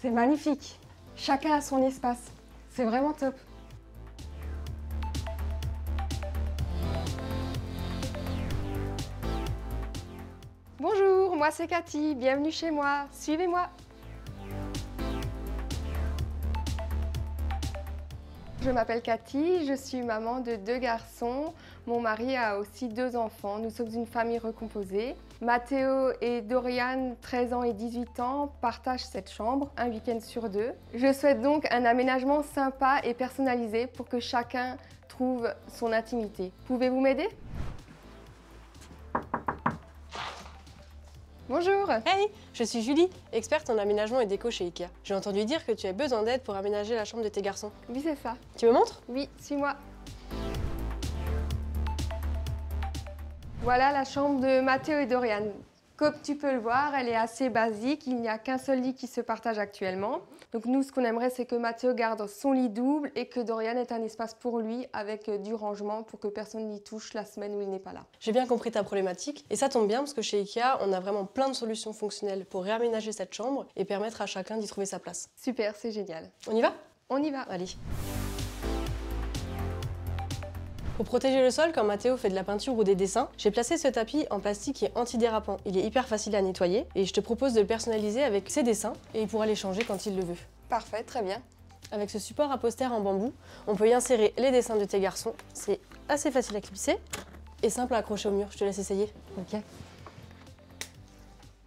C'est magnifique. Chacun a son espace. C'est vraiment top. Bonjour, moi c'est Cathy. Bienvenue chez moi. Suivez-moi. Je m'appelle Cathy, je suis maman de 2 garçons. Mon mari a aussi 2 enfants. Nous sommes une famille recomposée. Mathéo et Dorian, 13 ans et 18 ans, partagent cette chambre, un week-end sur 2. Je souhaite donc un aménagement sympa et personnalisé pour que chacun trouve son intimité. Pouvez-vous m'aider? Bonjour. Hey, je suis Julie, experte en aménagement et déco chez Ikea. J'ai entendu dire que tu as besoin d'aide pour aménager la chambre de tes garçons. Oui, c'est ça. Tu me montres? Oui, suis-moi. Voilà la chambre de Mathéo et Dorian. Comme tu peux le voir, elle est assez basique. Il n'y a qu'un seul lit qui se partage actuellement. Donc nous, ce qu'on aimerait, c'est que Mathéo garde son lit double et que Dorian ait un espace pour lui avec du rangement pour que personne n'y touche la semaine où il n'est pas là. J'ai bien compris ta problématique et ça tombe bien parce que chez Ikea, on a vraiment plein de solutions fonctionnelles pour réaménager cette chambre et permettre à chacun d'y trouver sa place. Super, c'est génial. On y va? On y va. Allez. Pour protéger le sol, quand Mathéo fait de la peinture ou des dessins, j'ai placé ce tapis en plastique qui est antidérapant. Il est hyper facile à nettoyer et je te propose de le personnaliser avec ses dessins et il pourra les changer quand il le veut. Parfait, très bien. Avec ce support à poster en bambou, on peut y insérer les dessins de tes garçons. C'est assez facile à clipser et simple à accrocher au mur. Je te laisse essayer. Ok.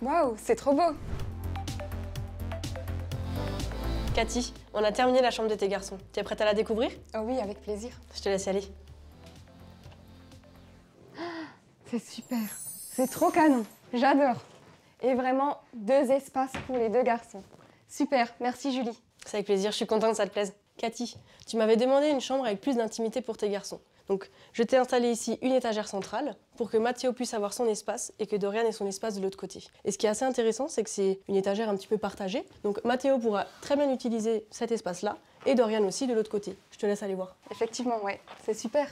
Waouh, c'est trop beau. Cathy, on a terminé la chambre de tes garçons. Tu es prête à la découvrir? Oh oui, avec plaisir. Je te laisse y aller. C'est super. C'est trop canon. J'adore. Et vraiment, 2 espaces pour les 2 garçons. Super, merci Julie. C'est avec plaisir, je suis contente que ça te plaise. Cathy, tu m'avais demandé une chambre avec plus d'intimité pour tes garçons. Donc, je t'ai installé ici une étagère centrale pour que Mathéo puisse avoir son espace et que Dorian ait son espace de l'autre côté. Et ce qui est assez intéressant, c'est que c'est une étagère un petit peu partagée. Donc, Mathéo pourra très bien utiliser cet espace-là et Dorian aussi de l'autre côté. Je te laisse aller voir. Effectivement, ouais, c'est super.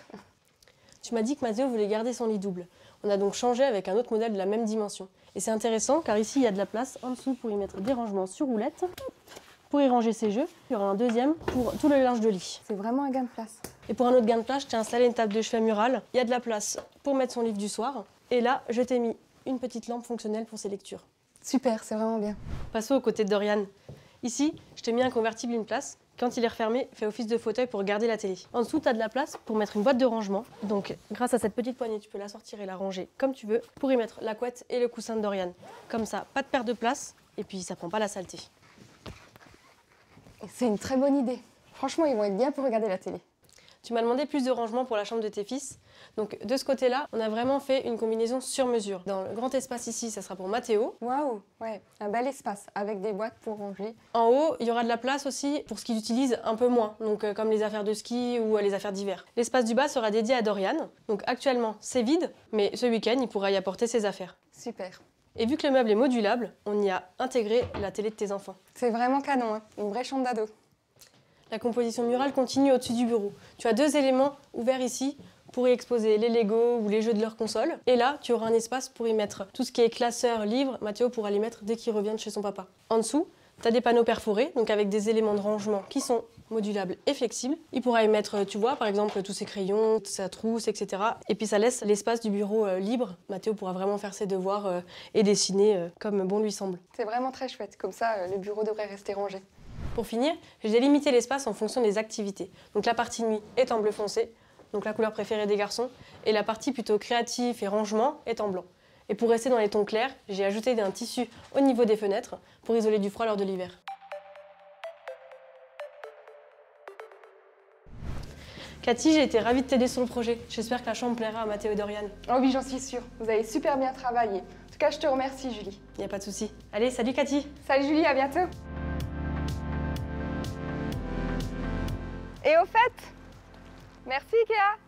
Tu m'as dit que Mathéo voulait garder son lit double. On a donc changé avec un autre modèle de la même dimension. Et c'est intéressant car ici, il y a de la place en dessous pour y mettre des rangements sur roulette. Pour y ranger ses jeux, il y aura un deuxième pour tout le linge de lit. C'est vraiment un gain de place. Et pour un autre gain de place, je t'ai installé une table de chevet murale. Il y a de la place pour mettre son livre du soir. Et là, je t'ai mis une petite lampe fonctionnelle pour ses lectures. Super, c'est vraiment bien. Passons aux côtés de Dorian. Ici, je t'ai mis un convertible une place. Quand il est refermé, fait office de fauteuil pour garder la télé. En dessous, tu as de la place pour mettre une boîte de rangement. Donc, grâce à cette petite poignée, tu peux la sortir et la ranger comme tu veux pour y mettre la couette et le coussin de Dorian. Comme ça, pas de perte de place et puis ça prend pas la saleté. C'est une très bonne idée. Franchement, ils vont être bien pour regarder la télé. Tu m'as demandé plus de rangement pour la chambre de tes fils. Donc de ce côté-là, on a vraiment fait une combinaison sur mesure. Dans le grand espace ici, ça sera pour Mathéo. Waouh, ouais, un bel espace avec des boîtes pour ranger. En haut, il y aura de la place aussi pour ce qu'il utilise un peu moins, donc comme les affaires de ski ou les affaires d'hiver. L'espace du bas sera dédié à Dorian. Donc actuellement, c'est vide, mais ce week-end, il pourra y apporter ses affaires. Super. Et vu que le meuble est modulable, on y a intégré la télé de tes enfants. C'est vraiment canon, hein. Une vraie chambre d'ado. La composition murale continue au-dessus du bureau. Tu as 2 éléments ouverts ici pour y exposer les Lego ou les jeux de leur console. Et là, tu auras un espace pour y mettre tout ce qui est classeur, livres. Mathéo pourra les mettre dès qu'il revient de chez son papa. En dessous, tu as des panneaux perforés, donc avec des éléments de rangement qui sont modulables et flexibles. Il pourra y mettre, tu vois, par exemple, tous ses crayons, sa trousse, etc. Et puis ça laisse l'espace du bureau libre. Mathéo pourra vraiment faire ses devoirs et dessiner comme bon lui semble. C'est vraiment très chouette. Comme ça, le bureau devrait rester rangé. Pour finir, j'ai délimité l'espace en fonction des activités. Donc la partie nuit est en bleu foncé, donc la couleur préférée des garçons, et la partie plutôt créatif et rangement est en blanc. Et pour rester dans les tons clairs, j'ai ajouté un tissu au niveau des fenêtres pour isoler du froid lors de l'hiver. Cathy, j'ai été ravie de t'aider sur le projet. J'espère que la chambre plaira à Mathéo et Dorian. Oh oui, j'en suis sûre. Vous avez super bien travaillé. En tout cas, je te remercie, Julie. Il n'y a pas de souci. Allez, salut Cathy. Salut Julie, à bientôt. Et au fait, merci Ikea.